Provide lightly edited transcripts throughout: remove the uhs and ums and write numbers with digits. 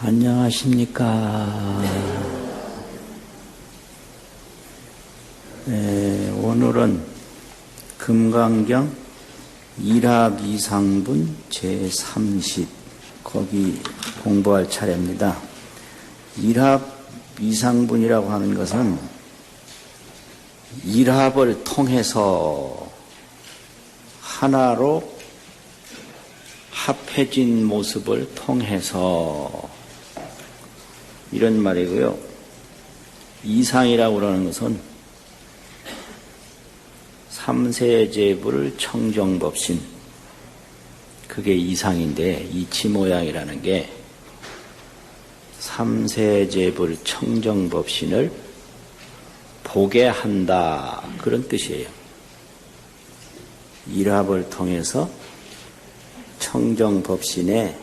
안녕하십니까. 오늘은 금강경 일합이상분 제30 거기 공부할 차례입니다. 일합이상분이라고 하는 것은 일합을 통해서 하나로 합해진 모습을 통해서 이런 말이고요. 이상이라고 그러는 것은 삼세제불 청정법신, 그게 이상인데 이치모양이라는 게 삼세제불 청정법신을 보게 한다, 그런 뜻이에요. 일합을 통해서 청정법신의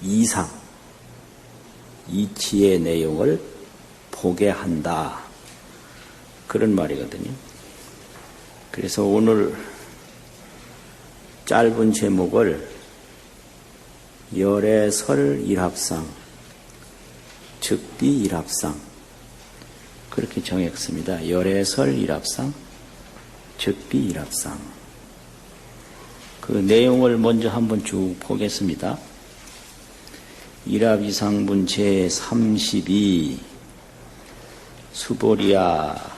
이상, 이치의 내용을 보게 한다, 그런 말이거든요. 그래서 오늘 짧은 제목을 열애설 일합상, 즉비 일합상, 그렇게 정했습니다. 열애설 일합상, 즉비 일합상. 그 내용을 먼저 한번 쭉 보겠습니다. 일합이상분 제32 수보리야,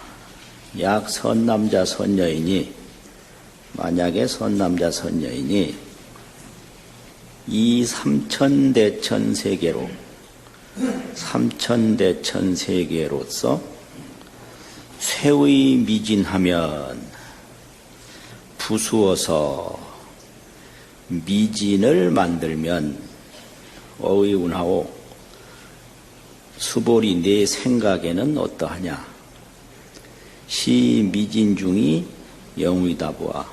약 선남자 선여인이, 만약에 선남자 선여인이 이 삼천대천 세계로, 삼천대천 세계로서 쇠의 미진하면 부수어서 미진을 만들면 어의운하오 수보리 내 생각에는 어떠하냐. 시 미진 중이 영의다 보아.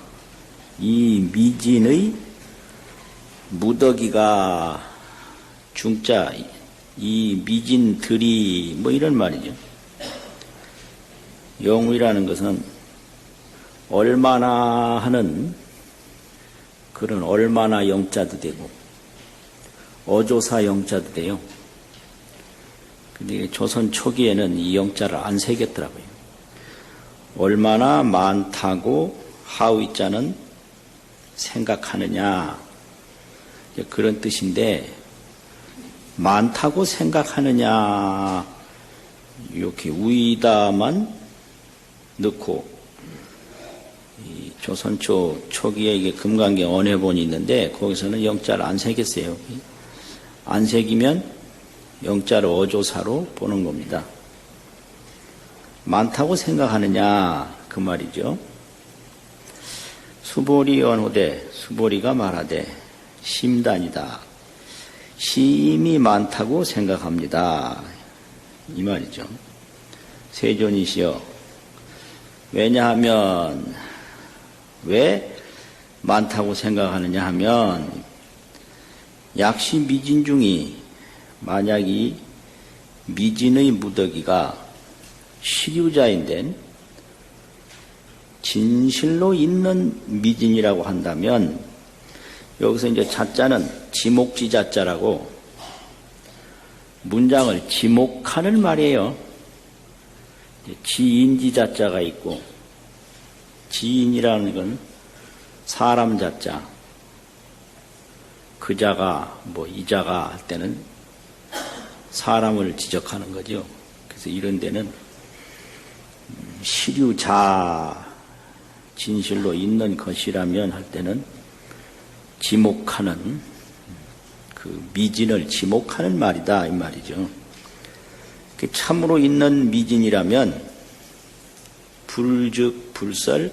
이 미진의 무더기가 중자, 이 미진들이 뭐 이런 말이죠. 영의라는 것은 얼마나 하는 그런 얼마나 영자도 되고 어조사 영자도 돼요. 근데 조선 초기에는 이 영자를 안 새겼더라고요. 얼마나 많다고 하의자는 생각하느냐, 그런 뜻인데, 많다고 생각하느냐 이렇게 우이다만 넣고, 이 조선 초기에 이게 금강경 언해본이 있는데 거기서는 영자를 안 새겼어요. 안 새기면 영자를 어조사로 보는 겁니다. 많다고 생각하느냐, 그 말이죠. 수보리 언호대, 수보리가 말하되 심단이다, 심이 많다고 생각합니다, 이 말이죠. 세존이시여, 왜냐하면, 왜 많다고 생각하느냐 하면, 약시 미진 중이, 만약 이 미진의 무더기가 시류자인데 진실로 있는 미진이라고 한다면, 여기서 이제 자자는 지목지자자라고 문장을 지목하는 말이에요. 지인지자자가 있고, 지인이라는 건 사람 자자, 그자가 뭐 이자가 할 때는 사람을 지적하는 거죠. 그래서 이런 데는 시류자, 진실로 있는 것이라면 할 때는 지목하는, 그 미진을 지목하는 말이다, 이 말이죠. 참으로 있는 미진이라면 불즉 불설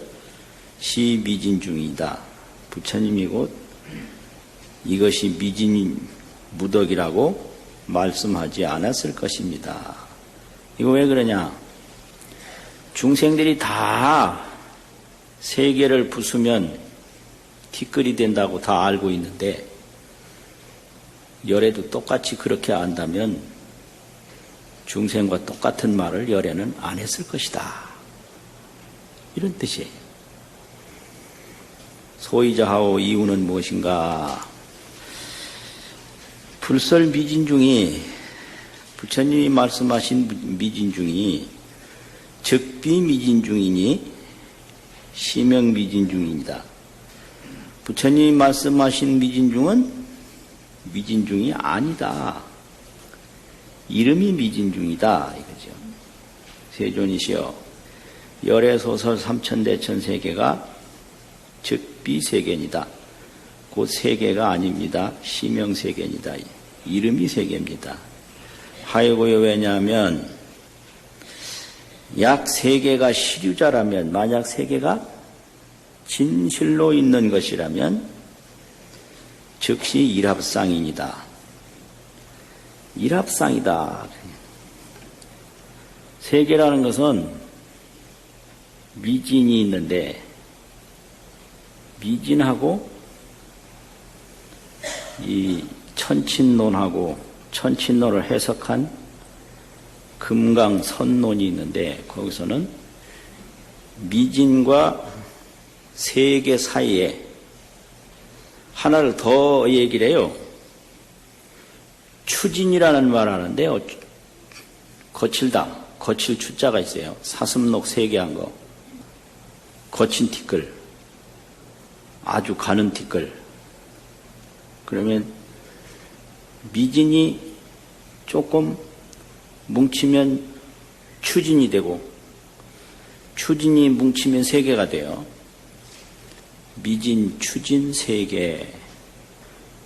시 미진 중이다. 부처님이 곧 이것이 미진 무덕이라고 말씀하지 않았을 것입니다. 이거 왜 그러냐? 중생들이 다 세계를 부수면 티끌이 된다고 다 알고 있는데, 열애도 똑같이 그렇게 안다면 중생과 똑같은 말을 열애는 안 했을 것이다, 이런 뜻이에요. 소이자하오 이유는 무엇인가? 불설 미진 중이 부처님이 말씀하신 미진 중이 적비 미진 중이니 시명 미진 중입니다. 부처님이 말씀하신 미진 중은 미진 중이 아니다. 이름이 미진 중이다 이거죠. 세존이시여 열애소설 삼천대천 세계가 적비세계니다. 곧 세계가 아닙니다. 시명세계니다. 이름이 세계입니다. 하이고요. 왜냐하면 약 세계가 시류자라면, 만약 세계가 진실로 있는 것이라면 즉시 일합상입니다. 일합상이다. 세계라는 것은 미진이 있는데 미진하고 이 천친론하고 천친론을 해석한 금강선론이 있는데 거기서는 미진과 세계 사이에 하나를 더 얘기를 해요. 추진이라는 말을 하는데요. 거칠다. 거칠 추자가 있어요. 사슴록 세계한 거. 거친 티끌. 아주 가는 티끌. 그러면 미진이 조금 뭉치면 추진이 되고 추진이 뭉치면 세계가 돼요. 미진, 추진, 세계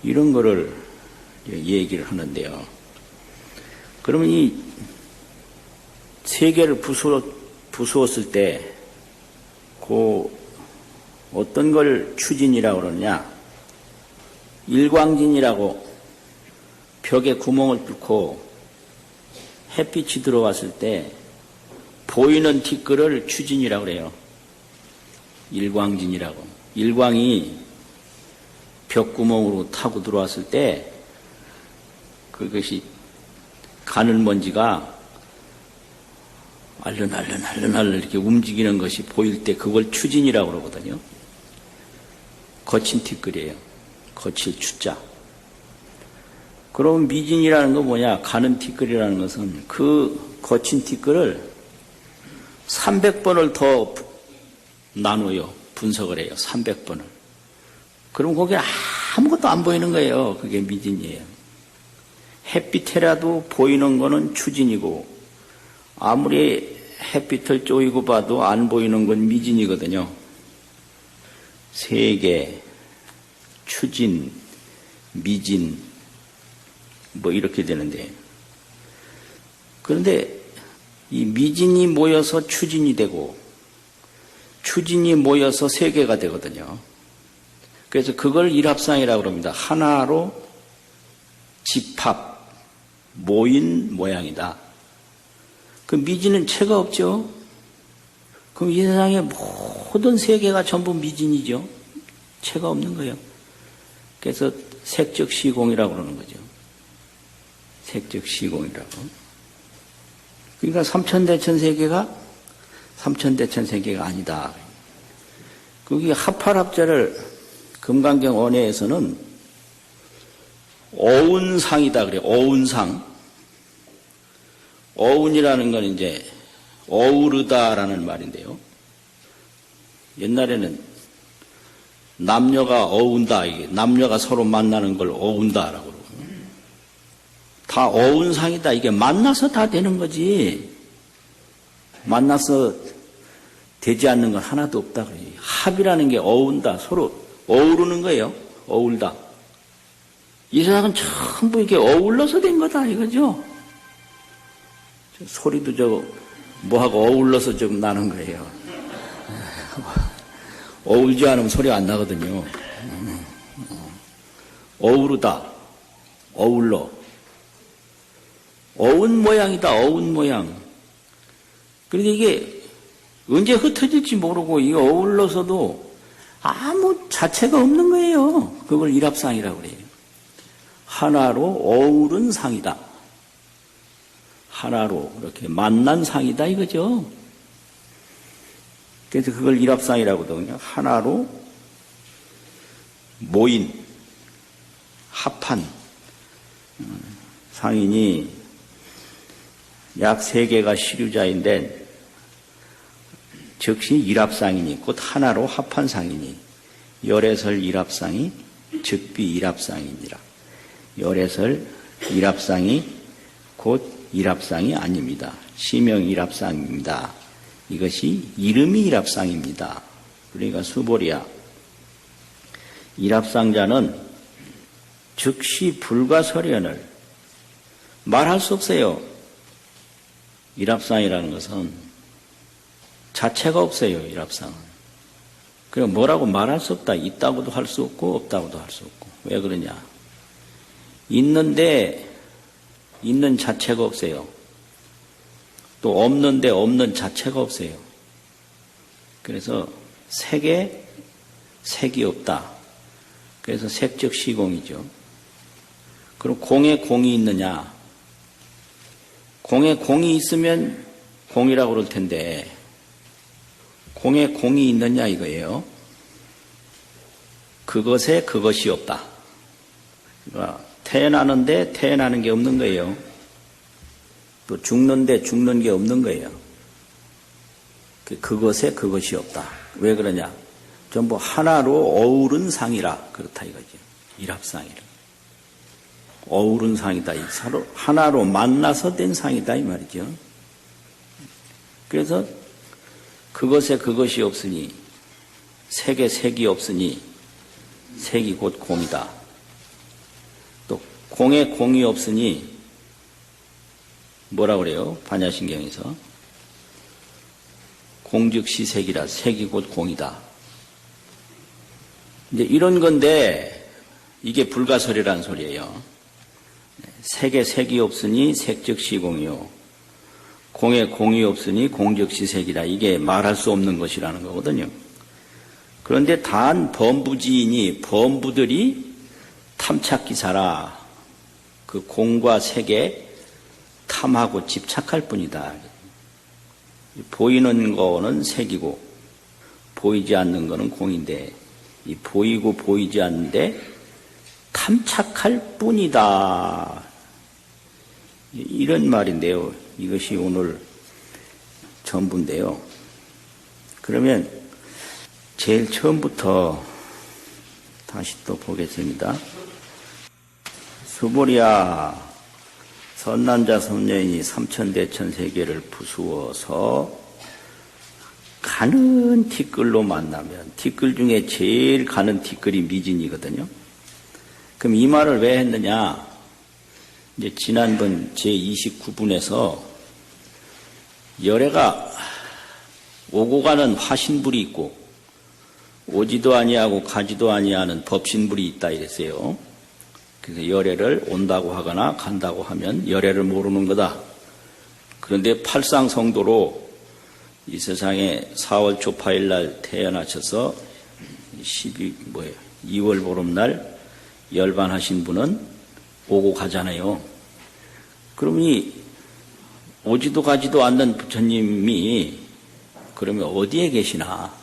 이런 거를 얘기를 하는데요. 그러면 이 세계를 부수었을 때 그 어떤 걸 추진이라고 그러냐? 일광진이라고 벽에 구멍을 뚫고 햇빛이 들어왔을 때 보이는 티끌을 추진이라고 그래요. 일광진이라고. 일광이 벽구멍으로 타고 들어왔을 때 그것이 가는 먼지가 알른알른 이렇게 움직이는 것이 보일 때 그걸 추진이라고 그러거든요. 거친 티끌이에요. 거칠 추자. 그럼 미진이라는 건 뭐냐? 가는 티끌이라는 것은 그 거친 티끌을 300번을 더 나눠요. 분석을 해요. 300번을. 그럼 거기에 아무것도 안 보이는 거예요. 그게 미진이에요. 햇빛에라도 보이는 거는 추진이고 아무리 햇빛을 쪼이고 봐도 안 보이는 건 미진이거든요. 세계, 추진, 미진 뭐 이렇게 되는데 그런데 이 미진이 모여서 추진이 되고 추진이 모여서 세계가 되거든요. 그래서 그걸 일합상이라고 합니다. 하나로 집합, 모인 모양이다. 그 미진은 체가 없죠. 그럼 이 세상의 모든 세계가 전부 미진이죠. 체가 없는 거예요. 그래서 색적 시공이라고 그러는 거죠. 색적 시공이라고. 그러니까 삼천대천 세계가 삼천대천 세계가 아니다. 거기 합팔합자를 금강경 원해에서는 어운상이다 그래요. 어운상. 어운이라는 건 이제 어우르다라는 말인데요. 옛날에는 남녀가 어운다, 이게 남녀가 서로 만나는 걸 어운다라고 그러고 다 어운상이다. 이게 만나서 다 되는 거지. 만나서 되지 않는 건 하나도 없다 그래요. 합이라는 게 어운다. 서로 어우르는 거예요. 어울다. 이 세상은 전부 이렇게 어울러서 된 거다 이거죠. 소리도 뭐하고 어울러서 좀 나는 거예요. 어울지 않으면 소리가 안 나거든요. 어우르다. 어울러. 어운 모양이다. 어운 모양. 그런데 이게 언제 흩어질지 모르고 이게 어울러서도 아무 자체가 없는 거예요. 그걸 일합상이라고 그래요. 하나로 어우른 상이다. 하나로 이렇게 만난 상이다 이거죠. 그래서 그걸 일합상이라고 하거든요. 하나로 모인, 합한, 상인이 약 3개가 시류자인데 즉시 일합상이니 곧 하나로 합한 상이니 열애설 일합상이 즉비 일합상이니라. 열애설 일합상이 곧 일합상이 아닙니다. 시명 일합상입니다. 이것이 이름이 일합상입니다. 그러니까 수보리야, 일합상자는 즉시 불가설현을 말할 수 없어요. 일합상이라는 것은 자체가 없어요. 일합상은. 그래 뭐라고 말할 수 없다. 있다고도 할 수 없고 없다고도 할 수 없고. 왜 그러냐? 있는데 있는 자체가 없어요. 또 없는데 없는 자체가 없어요. 그래서 색에 색이 없다. 그래서 색적 시공이죠. 그럼 공에 공이 있느냐? 공에 공이 있으면 공이라고 그럴 텐데 공에 공이 있느냐 이거예요. 그것에 그것이 없다. 그러니까 태어나는데 태어나는 게 없는 거예요. 또 죽는데 죽는 게 없는 거예요. 그것에 그것이 없다. 왜 그러냐? 전부 하나로 어우른 상이라 그렇다 이거죠. 일합상이라. 어우른 상이다. 서로 하나로 만나서 된 상이다 이 말이죠. 그래서 그것에 그것이 없으니 색에 색이 없으니 색이 곧 공이다. 또 공에 공이 없으니 뭐라 그래요? 반야신경에서 공즉시 색이라. 색이 곧 공이다. 이제 이런 건데 이게 불가설이라는 소리예요. 색에 색이 없으니 색즉시 공이요. 공에 공이 없으니 공즉시 색이라. 이게 말할 수 없는 것이라는 거거든요. 그런데 단 범부지인이 범부들이 탐착기사라. 그 공과 색에 탐하고 집착할 뿐이다. 보이는 거는 색이고 보이지 않는 거는 공인데 이 보이고 보이지 않는데 탐착할 뿐이다. 이런 말인데요. 이것이 오늘 전부인데요. 그러면 제일 처음부터 다시 또 보겠습니다. 수보리야, 선남자 선녀인이 삼천대천세계를 부수어서 가는 티끌로 만나면, 티끌 중에 제일 가는 티끌이 미진이거든요. 그럼 이 말을 왜 했느냐? 이제 지난번 제29분에서 열애가 오고 가는 화신불이 있고 오지도 아니하고 가지도 아니하는 법신불이 있다 이랬어요. 그래서 열애를 온다고 하거나 간다고 하면 열애를 모르는 거다. 그런데 팔상성도로 이 세상에 4월 초파일 날 태어나셔서 2월 보름날 열반하신 분은 오고 가잖아요. 그러니 오지도 가지도 않는 부처님이 그러면 어디에 계시나?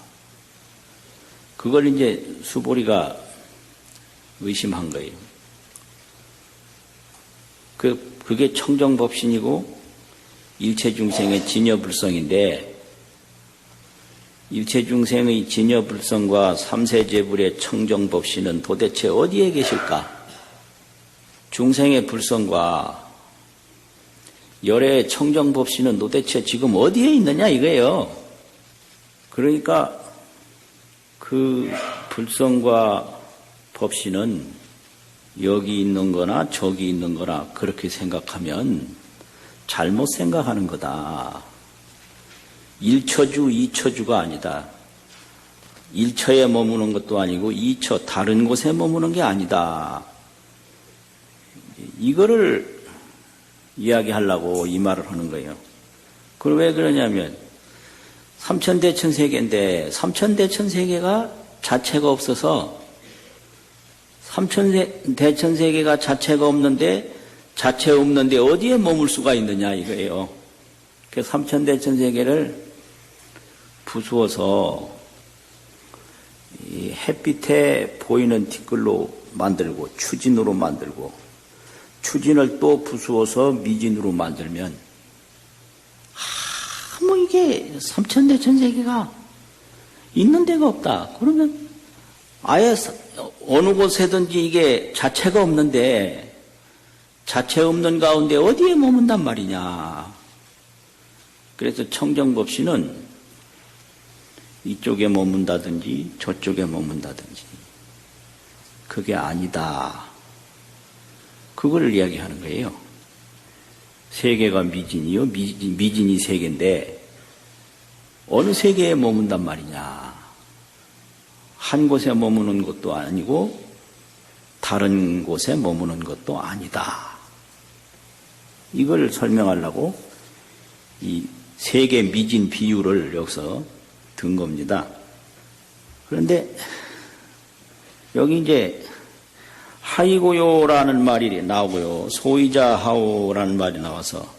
그걸 이제 수보리가 의심한 거예요. 그게 청정법신이고 일체중생의 진여불성인데 일체중생의 진여불성과 삼세제불의 청정법신은 도대체 어디에 계실까? 중생의 불성과 열애의 청정법신은 도대체 지금 어디에 있느냐 이거예요. 그러니까 그 불성과 법신은 여기 있는 거나 저기 있는 거나 그렇게 생각하면 잘못 생각하는 거다. 1처주, 2처주가 아니다. 1처에 머무는 것도 아니고 2처 다른 곳에 머무는 게 아니다. 이거를 이야기하려고 이 말을 하는 거예요. 그걸 왜 그러냐면 삼천대천세계인데 삼천대천세계가 자체가 없어서 삼천대천세계가 자체가 없는데 자체 없는데 어디에 머물 수가 있느냐 이거예요. 그래서 삼천대천세계를 부수어서 이 햇빛에 보이는 티끌로 만들고 추진으로 만들고 추진을 또 부수어서 미진으로 만들면 아무 이게 삼천대천세계가 있는 데가 없다. 그러면 아예 어느 곳에든지 이게 자체가 없는데 자체 없는 가운데 어디에 머문단 말이냐. 그래서 청정법씨는 이쪽에 머문다든지 저쪽에 머문다든지 그게 아니다. 그걸 이야기하는 거예요. 세계가 미진이요. 미진이 세계인데 어느 세계에 머문단 말이냐. 한 곳에 머무는 것도 아니고 다른 곳에 머무는 것도 아니다. 이걸 설명하려고 이 세계 미진 비유를 여기서 든 겁니다. 그런데 여기 이제 하이고요라는 말이 나오고요. 소이자 하오라는 말이 나와서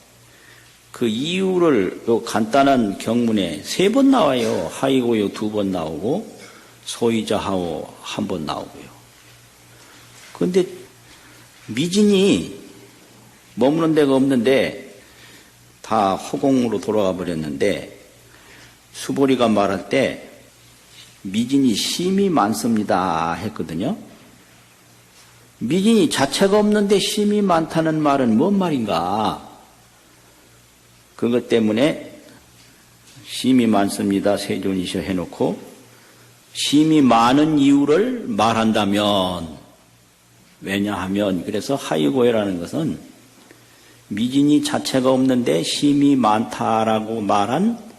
그 이유를 요 간단한 경문에 3번 나와요. 하이고요 2번 나오고 소이자 하오 1번 나오고요. 그런데 미진이 머무는 데가 없는데 다 허공으로 돌아가 버렸는데 수보리가 말할 때 미진이 심이 많습니다 했거든요. 미진이 자체가 없는데 심이 많다는 말은 뭔 말인가? 그것 때문에 심이 많습니다 세존이셔 해놓고 심이 많은 이유를 말한다면 왜냐하면 그래서 하이고요라는 것은 미진이 자체가 없는데 심이 많다라고 말한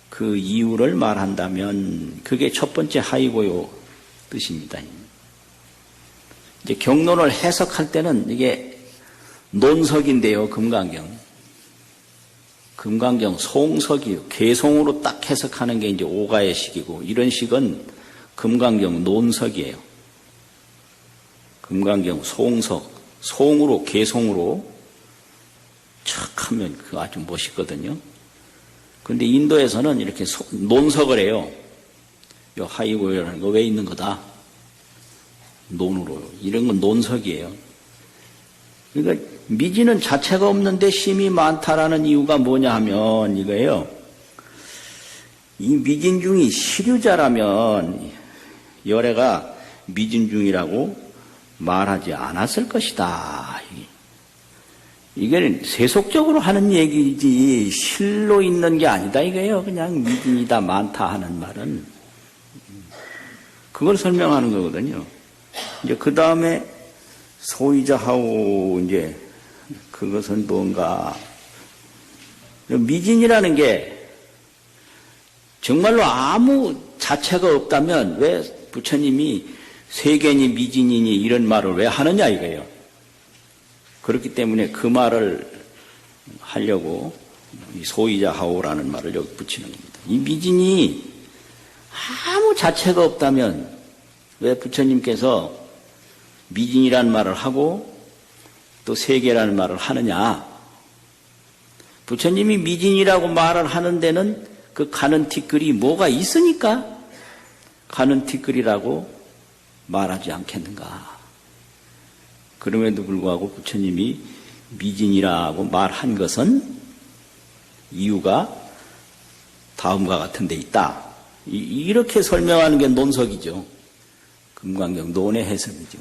그 이유를 말한다면 그게 첫 번째 하이고요 뜻입니다. 이제 경론을 해석할 때는 이게 논석인데요. 금강경 송석이요. 개송으로 딱 해석하는 게 이제 오가의 식이고 이런 식은 금강경 논석이에요. 금강경 송석, 송으로 개송으로 척 하면 그거 아주 멋있거든요. 그런데 인도에서는 이렇게 논석을 해요. 요 하이고요라는 거 왜 있는 거다? 논으로. 이런 건 논석이에요. 그러니까 미진은 자체가 없는데 심이 많다라는 이유가 뭐냐 하면 이거예요. 이 미진중이 시류자라면 열애가 미진중이라고 말하지 않았을 것이다. 이게 세속적으로 하는 얘기지 실로 있는 게 아니다 이거예요. 그냥 미진이다 많다 하는 말은 그걸 설명하는 거거든요. 이제 그 다음에 소이자 하오 이제 그것은 뭔가 미진이라는 게 정말로 아무 자체가 없다면 왜 부처님이 세계니 미진이니 이런 말을 왜 하느냐 이거예요. 그렇기 때문에 그 말을 하려고 소이자 하오라는 말을 여기 붙이는 겁니다. 이 미진이 아무 자체가 없다면 왜 부처님께서 미진이라는 말을 하고 또 세계라는 말을 하느냐. 부처님이 미진이라고 말을 하는 데는 그 가는 티끌이 뭐가 있으니까 가는 티끌이라고 말하지 않겠는가. 그럼에도 불구하고 부처님이 미진이라고 말한 것은 이유가 다음과 같은 데 있다. 이렇게 설명하는 게 논석이죠. 금강경 논의 해석이죠.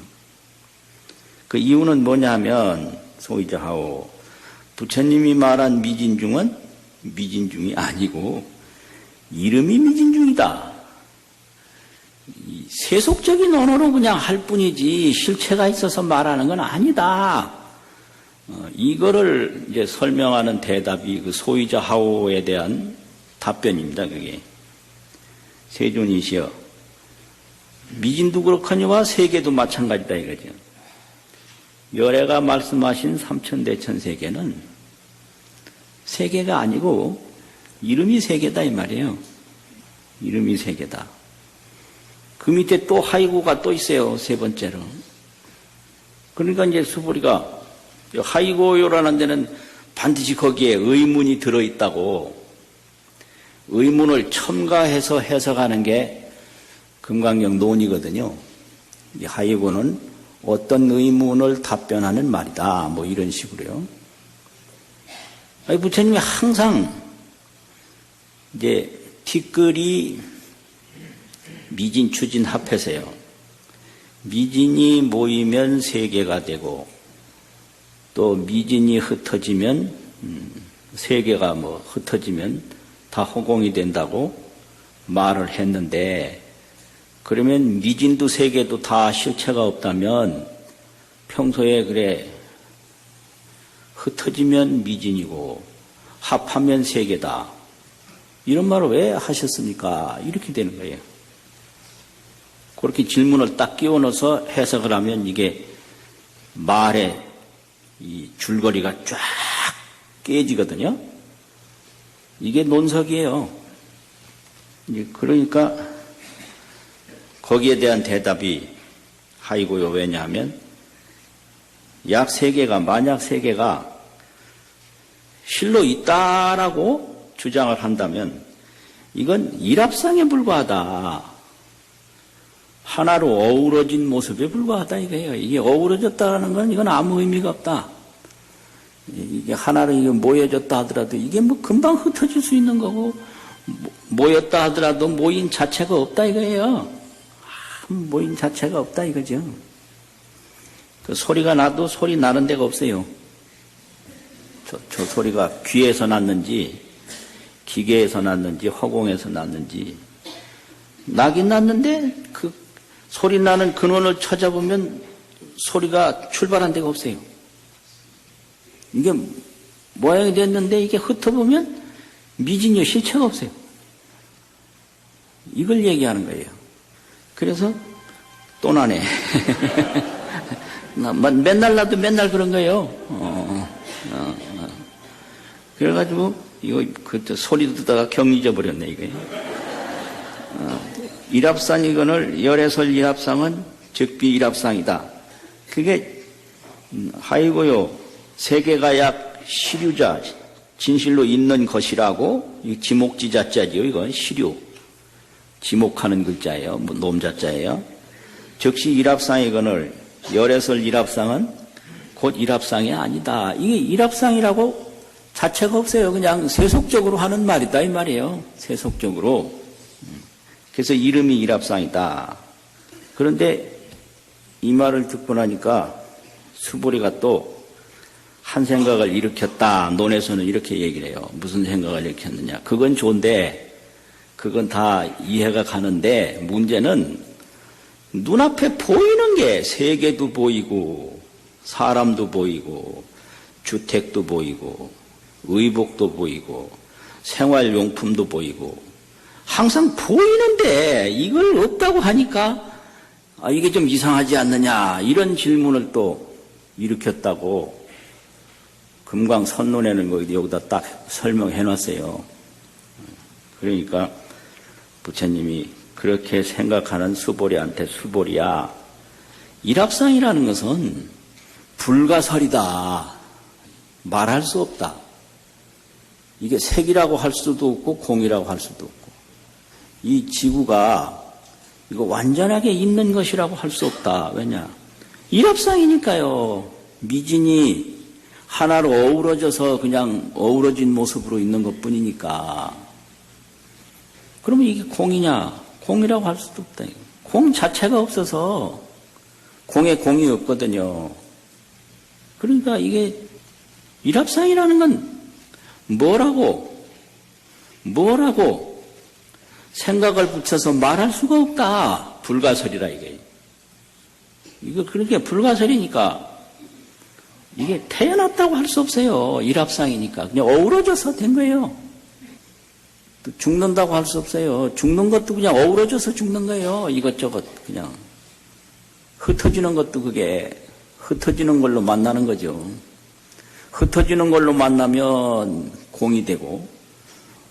그 이유는 뭐냐면 소이자 하오 부처님이 말한 미진중은 미진중이 아니고 이름이 미진중이다. 세속적인 언어로 그냥 할 뿐이지 실체가 있어서 말하는 건 아니다. 이거를 이제 설명하는 대답이 그 소이자 하오에 대한 답변입니다. 그게 세존이시여 미진도 그렇거니와 세계도 마찬가지다 이거죠. 열애가 말씀하신 삼천대천세계는 세계가 아니고 이름이 세계다 이 말이에요. 이름이 세계다. 그 밑에 또 하이고가 또 있어요. 세 번째로. 그러니까 이제 수보리가 하이고요라는 데는 반드시 거기에 의문이 들어있다고 의문을 첨가해서 해석하는 게 금강경 논이거든요. 이 하이고는 어떤 의문을 답변하는 말이다. 뭐 이런 식으로요. 부처님이 항상 이제 티끌이 미진, 추진 합해서요. 미진이 모이면 세계가 되고 또 미진이 흩어지면 세계가 뭐 흩어지면 다 허공이 된다고 말을 했는데 그러면 미진도 세계도 다 실체가 없다면 평소에 그래 흩어지면 미진이고 합하면 세계다 이런 말을 왜 하셨습니까? 이렇게 되는 거예요. 그렇게 질문을 딱 끼워 넣어서 해석을 하면 이게 말의 이 줄거리가 쫙 깨지거든요. 이게 논석이에요. 그러니까 거기에 대한 대답이 하이고요. 왜냐하면 만약 세계가 실로 있다라고 주장을 한다면 이건 일합상에 불과하다. 하나로 어우러진 모습에 불과하다 이거예요. 이게 어우러졌다는 건 이건 아무 의미가 없다. 이게 하나로 이게 모여졌다 하더라도 이게 뭐 금방 흩어질 수 있는 거고 모였다 하더라도 모인 자체가 없다 이거예요. 모인 자체가 없다 이거죠. 그 소리가 나도 소리 나는 데가 없어요. 저 소리가 귀에서 났는지 기계에서 났는지 허공에서 났는지 나긴 났는데 그 소리 나는 근원을 찾아보면 소리가 출발한 데가 없어요. 이게 모양이 됐는데 이게 흩어보면 미진요 실체가 없어요. 이걸 얘기하는 거예요. 그래서 또 나네. 맨날 나도 맨날 그런 거예요. 그래가지고 이거 그때 소리 듣다가 경 잊어버렸네 이거. 일합상 이건을 열애설 일합상은 즉비 일합상이다. 그게 하이고요. 세계가 약 시류자 진실로 있는 것이라고 지목지자자지요. 이건 시류 지목하는 글자예요. 놈자자예요. 즉시 일합상이건을 열애설 일합상은 곧 일합상이 아니다. 이게 일합상이라고 자체가 없어요. 그냥 세속적으로 하는 말이다 이 말이에요. 세속적으로. 그래서 이름이 일합상이다. 그런데 이 말을 듣고 나니까 수보리가 또 한 생각을 일으켰다. 논에서는 이렇게 얘기를 해요. 무슨 생각을 일으켰느냐. 그건 좋은데 그건 다 이해가 가는데 문제는 눈앞에 보이는 게 세계도 보이고 사람도 보이고 주택도 보이고 의복도 보이고 생활용품도 보이고 항상 보이는데 이걸 없다고 하니까 이게 좀 이상하지 않느냐 이런 질문을 또 일으켰다고 금강선론에는 여기다 딱 설명해 놨어요. 그러니까 부처님이 그렇게 생각하는 수보리한테 수보리야 일합상이라는 것은 불가설이다. 말할 수 없다. 이게 색이라고 할 수도 없고 공이라고 할 수도 없고 이 지구가 이거 완전하게 있는 것이라고 할 수 없다. 왜냐? 일합상이니까요. 미진이 하나로 어우러져서 그냥 어우러진 모습으로 있는 것뿐이니까. 그러면 이게 공이냐? 공이라고 할 수도 없다. 공 자체가 없어서 공에 공이 없거든요. 그러니까 이게 일합상이라는 건 뭐라고 생각을 붙여서 말할 수가 없다. 불가설이라 이게. 이거 그렇게 불가설이니까 이게 태어났다고 할 수 없어요. 일합상이니까. 그냥 어우러져서 된 거예요. 또 죽는다고 할 수 없어요. 죽는 것도 그냥 어우러져서 죽는 거예요. 이것저것 그냥. 흩어지는 것도 그게 흩어지는 걸로 만나는 거죠. 흩어지는 걸로 만나면 공이 되고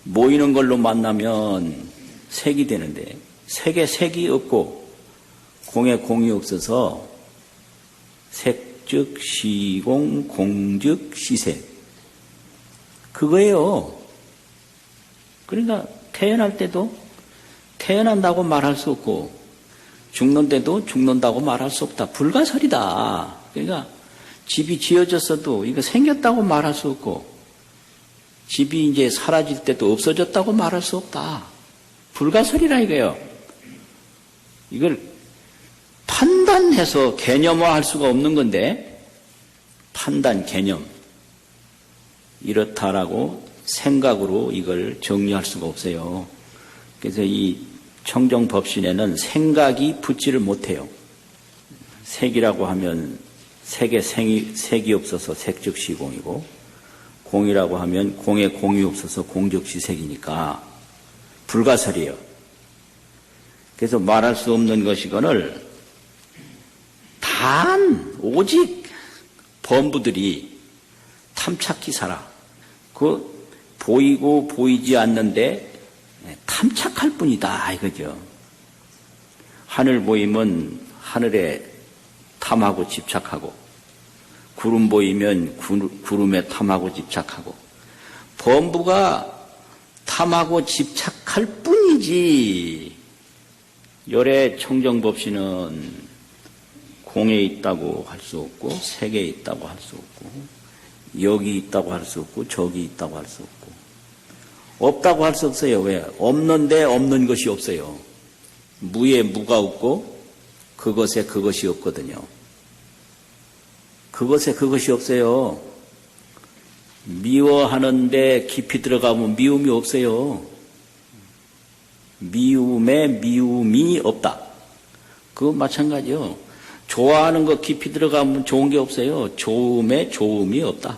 모이는 걸로 만나면 색이 되는데 색에 색이 없고 공에 공이 없어서 색즉 시공 공즉 시색 그거예요. 그러니까 태어날 때도 태어난다고 말할 수 없고 죽는데도 죽는다고 말할 수 없다. 불가설이다. 그러니까 집이 지어졌어도 이거 생겼다고 말할 수 없고 집이 이제 사라질 때도 없어졌다고 말할 수 없다. 불가설이라 이거예요. 이걸 판단해서 개념화할 수가 없는 건데 판단, 개념 이렇다라고 생각으로 이걸 정리할 수가 없어요. 그래서 이 청정법신에는 생각이 붙지를 못해요. 색이라고 하면 색에 색이 없어서 색즉시공이고 공이라고 하면 공에 공이 없어서 공즉시색이니까 불가설이에요. 그래서 말할 수 없는 것이거늘 단 오직 범부들이 탐착기사라. 그 보이고 보이지 않는데 탐착할 뿐이다 이거죠. 하늘 보이면 하늘에 탐하고 집착하고 구름 보이면 구름에 탐하고 집착하고 범부가 탐하고 집착할 뿐이지. 열애 청정법신은 공에 있다고 할 수 없고 색에 있다고 할 수 없고 여기 있다고 할 수 없고 저기 있다고 할 수 없고 없다고 할 수 없어요. 왜? 없는데 없는 것이 없어요. 무에 무가 없고 그것에 그것이 없거든요. 그것에 그것이 없어요. 미워하는데 깊이 들어가면 미움이 없어요. 미움에 미움이 없다. 그거 마찬가지요. 좋아하는 거 깊이 들어가면 좋은 게 없어요. 좋음에 좋음이 없다.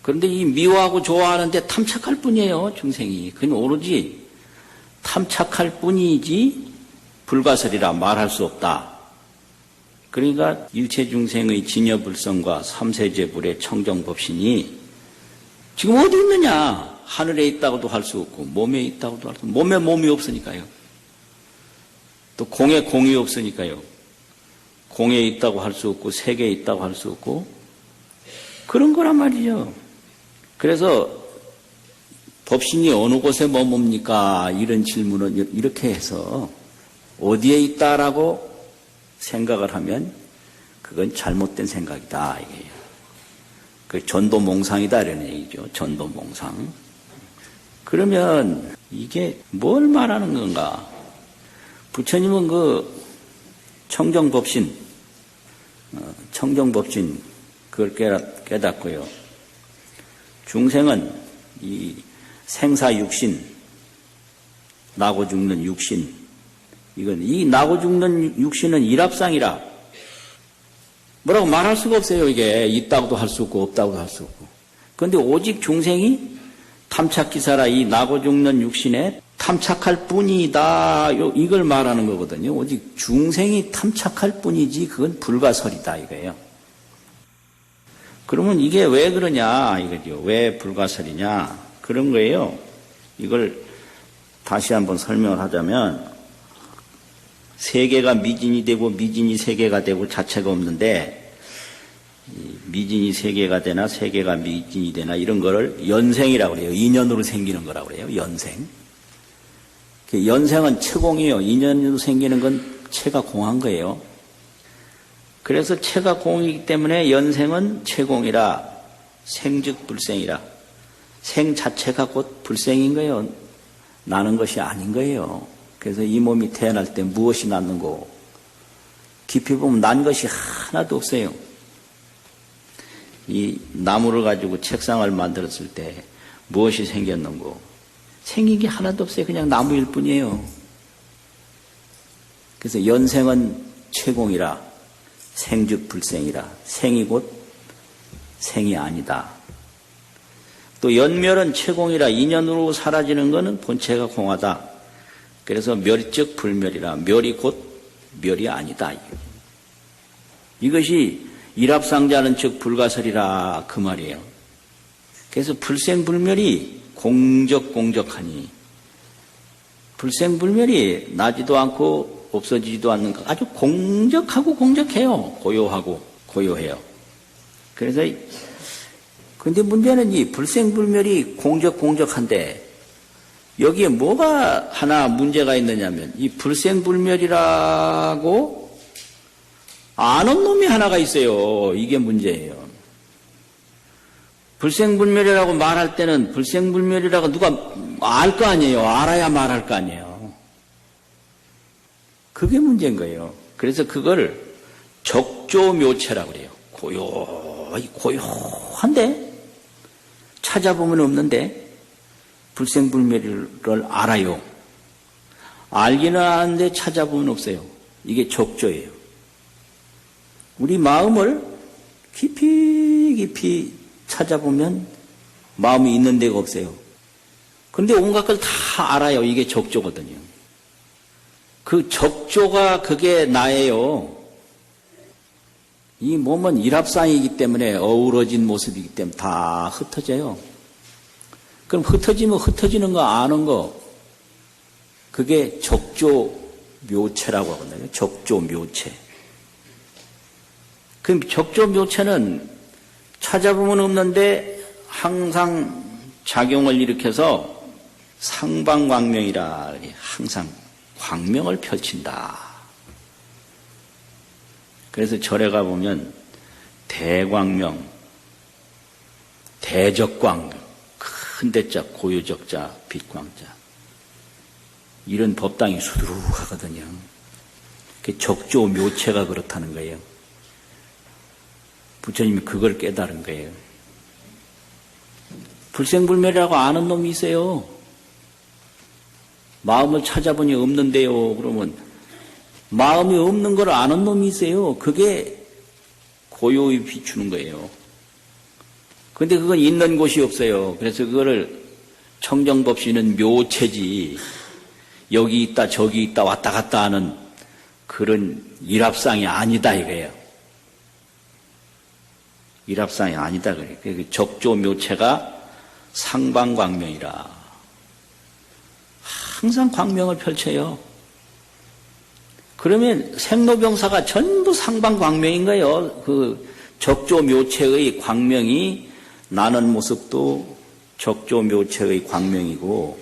그런데 이 미워하고 좋아하는데 탐착할 뿐이에요, 중생이. 그건 오로지 탐착할 뿐이지 불가설이라 말할 수 없다. 그러니까 일체 중생의 진여불성과 삼세제불의 청정법신이 지금 어디 있느냐? 하늘에 있다고도 할 수 없고 몸에 있다고도 할 수 없고 몸에 몸이 없으니까요. 또 공에 공이 없으니까요. 공에 있다고 할 수 없고 색에 있다고 할 수 없고 그런 거란 말이죠. 그래서 법신이 어느 곳에 머뭅니까? 이런 질문은 이렇게 해서 어디에 있다라고 생각을 하면 그건 잘못된 생각이다. 이게요. 그 전도몽상이다 이런 얘기죠. 전도몽상. 그러면 이게 뭘 말하는 건가? 부처님은 그 청정법신 그걸 깨닫고요. 중생은 이 생사육신, 나고 죽는 육신, 이건 이 나고 죽는 육신은 일합상이라 뭐라고 말할 수가 없어요. 이게 있다고도 할 수 없고 없다고도 할 수 없고. 그런데 오직 중생이 탐착기사라 이 나고 죽는 육신에 탐착할 뿐이다. 이걸 말하는 거거든요. 오직 중생이 탐착할 뿐이지 그건 불가설이다 이거예요. 그러면 이게 왜 그러냐 이거죠. 왜 불가설이냐 그런 거예요. 이걸 다시 한번 설명을 하자면 세계가 미진이 되고 미진이 세계가 되고 자체가 없는데 미진이 세계가 되나 세계가 미진이 되나 이런 거를 연생이라고 그래요. 인연으로 생기는 거라고 그래요. 연생. 연생은 체공이에요. 인연으로 생기는 건 체가 공한 거예요. 그래서 체가 공이기 때문에 연생은 체공이라 생즉 불생이라 생 자체가 곧 불생인 거예요. 나는 것이 아닌 거예요. 그래서 이 몸이 태어날 때 무엇이 낳는 거고 깊이 보면 난 것이 하나도 없어요. 이 나무를 가지고 책상을 만들었을 때 무엇이 생겼는고 생긴 게 하나도 없어요. 그냥 나무일 뿐이에요. 그래서 연생은 체공이라 생즉 불생이라 생이 곧 생이 아니다. 또 연멸은 체공이라 인연으로 사라지는 것은 본체가 공하다. 그래서 멸즉 불멸이라 멸이 곧 멸이 아니다. 이것이 일합상자는 즉 불가설이라 그 말이에요. 그래서 불생불멸이 공적공적하니 불생불멸이 나지도 않고 없어지지도 않는 것 아주 공적하고 공적해요. 고요하고 고요해요. 그래서 근데 문제는 이 불생불멸이 공적공적한데 여기에 뭐가 하나 문제가 있느냐면 이 불생불멸이라고 아는 놈이 하나가 있어요. 이게 문제예요. 불생불멸이라고 말할 때는 불생불멸이라고 누가 알 거 아니에요. 알아야 말할 거 아니에요. 그게 문제인 거예요. 그래서 그걸 적조묘체라고 그래요. 고요한데 찾아보면 없는데 불생불멸을 알아요. 알기는 아는데 찾아보면 없어요. 이게 적조예요. 우리 마음을 깊이 찾아보면 마음이 있는 데가 없어요. 그런데 온갖 걸 다 알아요. 이게 적조거든요. 그 적조가 그게 나예요. 이 몸은 일합상이기 때문에 어우러진 모습이기 때문에 다 흩어져요. 그럼 흩어지면 흩어지는 거 아는 거 그게 적조묘체라고 하거든요. 적조묘체. 그럼 적조묘체는 찾아보면 없는데 항상 작용을 일으켜서 상방광명이라 항상 광명을 펼친다. 그래서 절에 가보면 대광명, 대적광명, 큰 대자, 고유적자, 빛광자 이런 법당이 수두룩하거든요. 적조묘체가 그렇다는 거예요. 부처님이 그걸 깨달은 거예요. 불생불멸이라고 아는 놈이 있어요. 마음을 찾아보니 없는데요. 그러면 마음이 없는 걸 아는 놈이 있어요. 그게 고요히 비추는 거예요. 그런데 그건 있는 곳이 없어요. 그래서 그거를 청정법시는 묘체지 여기 있다 저기 있다 왔다 갔다 하는 그런 일합상이 아니다 이거예요. 일합상이 아니다 그래요. 그 적조묘체가 상방광명이라 항상 광명을 펼쳐요. 그러면 생로병사가 전부 상방광명인 거예요. 그 적조묘체의 광명이 나는 모습도 적조묘체의 광명이고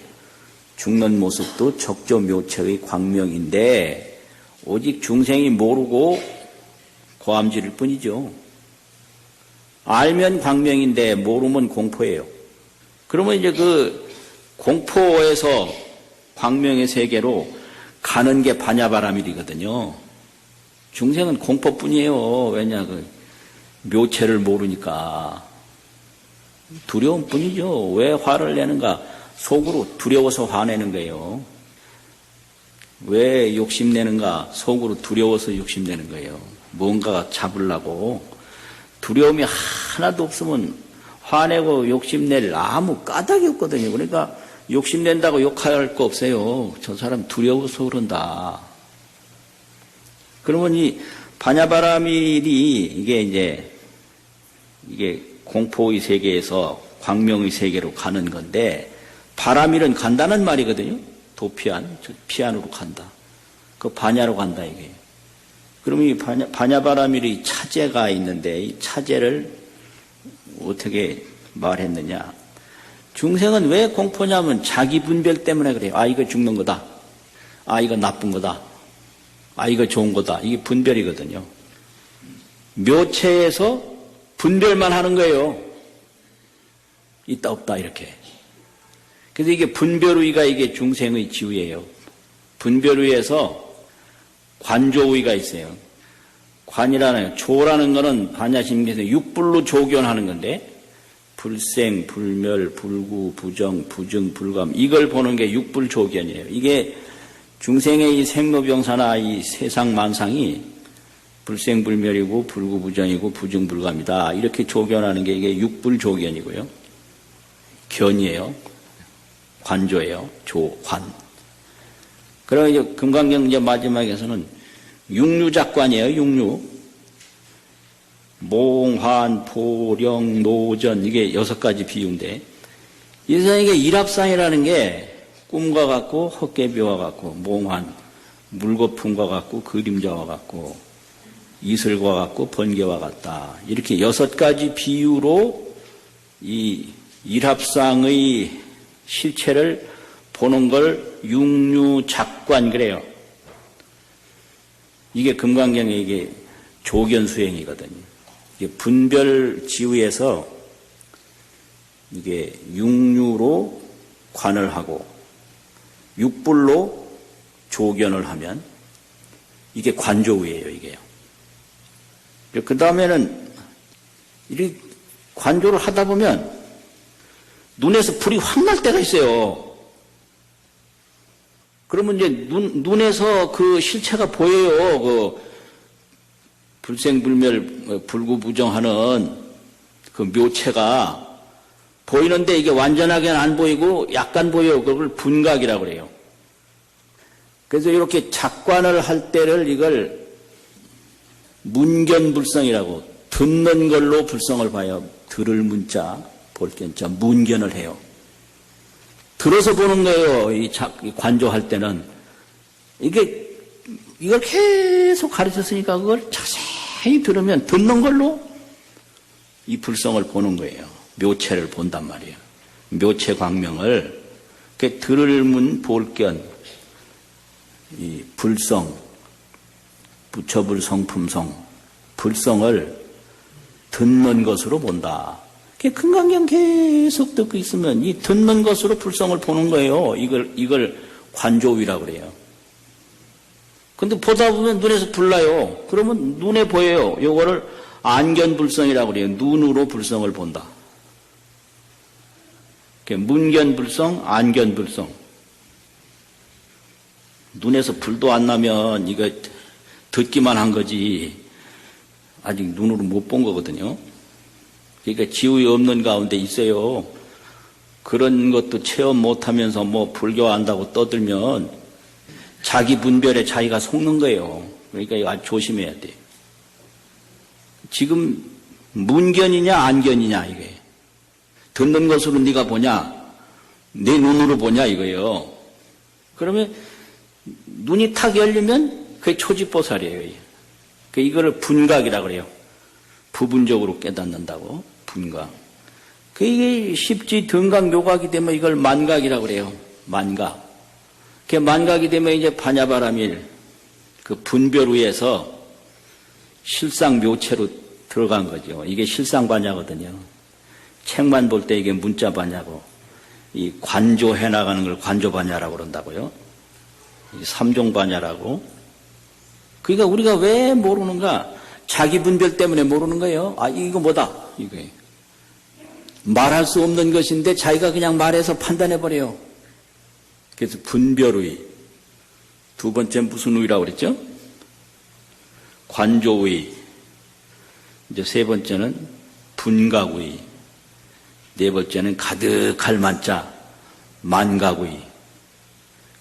죽는 모습도 적조묘체의 광명인데 오직 중생이 모르고 고함지를 뿐이죠. 알면 광명인데 모르면 공포예요. 그러면 이제 그 공포에서 광명의 세계로 가는 게 반야바라밀이거든요. 중생은 공포뿐이에요. 왜냐 그 묘체를 모르니까 두려움 뿐이죠. 왜 화를 내는가? 속으로 두려워서 화내는 거예요. 왜 욕심내는가? 속으로 두려워서 욕심내는 거예요. 뭔가 잡으려고. 두려움이 하나도 없으면 화내고 욕심낼 아무 까닭이 없거든요. 그러니까 욕심낸다고 욕할 거 없어요. 저 사람 두려워서 그런다. 그러면 이 반야바라밀이 이게 공포의 세계에서 광명의 세계로 가는 건데 바라밀은 간다는 말이거든요. 도피안, 피안으로 간다. 그 반야로 간다 이게. 그러면 이 반야바라밀의 차제가 있는데 이 차제를 어떻게 말했느냐. 중생은 왜 공포냐면 자기 분별 때문에 그래요. 아 이거 죽는 거다. 아 이거 나쁜 거다. 아 이거 좋은 거다. 이게 분별이거든요. 묘체에서 분별만 하는 거예요. 있다 없다 이렇게. 그래서 이게 분별의가 이게 중생의 지위예요. 분별의에서 관조의가 있어요. 관이라는 조라는 거는 반야심경에서 육불로 조견하는 건데 불생, 불멸, 불구, 부정, 부증, 불감 이걸 보는 게 육불조견이에요. 이게 중생의 이 생로병사나 이 세상 만상이 불생불멸이고 불구부정이고 부증불감이다. 이렇게 조견하는 게 이게 육불조견이고요. 견이에요. 관조예요. 관. 그리고 이제 금강경 이제 마지막에서는 육류작관이에요. 육류. 몽환, 포령, 노전 이게 6가지 비유인데 이 세상에 일합상이라는 게 꿈과 같고 헛개비와 같고 몽환, 물거품과 같고 그림자와 같고 이슬과 같고 번개와 같다. 이렇게 6가지 비유로 이 일합상의 실체를 보는 걸 육류작관 그래요. 이게 금강경의 이게 조견수행이거든요. 이게 분별지의에서 이게 육류로 관을 하고 육불로 조견을 하면 이게 관조의예요, 이게요. 그 다음에는 이 관조를 하다 보면 눈에서 불이 확 날 때가 있어요. 그러면 이제 눈에서 그 실체가 보여요. 그 불생불멸 불구부정하는 그 묘체가 보이는데 이게 완전하게는 안 보이고 약간 보여요. 그걸 분각이라고 그래요. 그래서 이렇게 작관을 할 때를 이걸 문견불성이라고 듣는 걸로 불성을 봐요. 들을 문자, 볼 견자, 문견을 해요. 들어서 보는 거예요. 이 관조할 때는. 이걸 계속 가르쳤으니까 그걸 자세히 들으면 듣는 걸로 이 불성을 보는 거예요. 묘체를 본단 말이에요. 묘체 광명을. 들을 문, 볼 견, 이 불성, 부처불 성품성, 불성을 듣는 것으로 본다. 금강경 계속 듣고 있으면 이 듣는 것으로 불성을 보는 거예요. 이걸 관조위라고 그래요. 근데 보다 보면 눈에서 불나요. 그러면 눈에 보여요. 요거를 안견불성이라고 그래요. 눈으로 불성을 본다. 문견불성, 안견불성. 눈에서 불도 안 나면 이거 듣기만 한 거지 아직 눈으로 못 본 거거든요. 그러니까 지위 없는 가운데 있어요. 그런 것도 체험 못하면서 뭐 불교한다고 떠들면 자기 분별에 자기가 속는 거예요. 그러니까 이거 아주 조심해야 돼요. 지금 문견이냐 안견이냐 이게. 듣는 것으로 네가 보냐 내 눈으로 보냐 이거예요. 그러면 눈이 탁 열리면 그게 초지보살이에요. 이거를 분각이라고 그래요. 부분적으로 깨닫는다고 분각. 이게 십지 등각 묘각이 되면 이걸 만각이라고 그래요. 만각. 만각이 되면 이제 반야바라밀 그 분별위에서 실상 묘체로 들어간 거죠. 이게 실상 반야거든요. 책만 볼 때 이게 문자 반야고 이 관조해 나가는 걸 관조 반야라고 그런다고요. 삼종 반야라고. 그러니까 우리가 왜 모르는가? 자기 분별 때문에 모르는 거예요. 이거 뭐다? 이거예요. 말할 수 없는 것인데 자기가 그냥 말해서 판단해버려요. 그래서 분별의. 두 번째 무슨 의라고 그랬죠? 관조의. 이제 세 번째는 분각의. 네 번째는 가득할 만자, 만각의.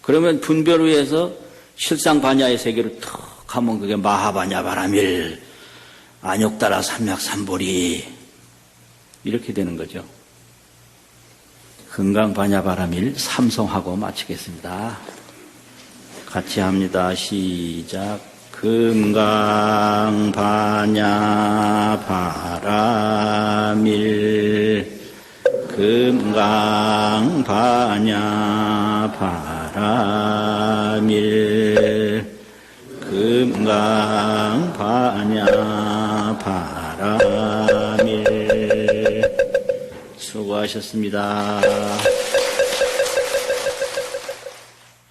그러면 분별의에서 실상반야의 세계로 턱 하면 그게 마하반야 바라밀, 안욕따라 삼약삼보리 이렇게 되는 거죠. 금강반야 바라밀 삼성하고 마치겠습니다. 같이 합니다. 시작. 금강반야 바라밀 금강반야 바라밀 금강반야 바라밀. 수고하셨습니다.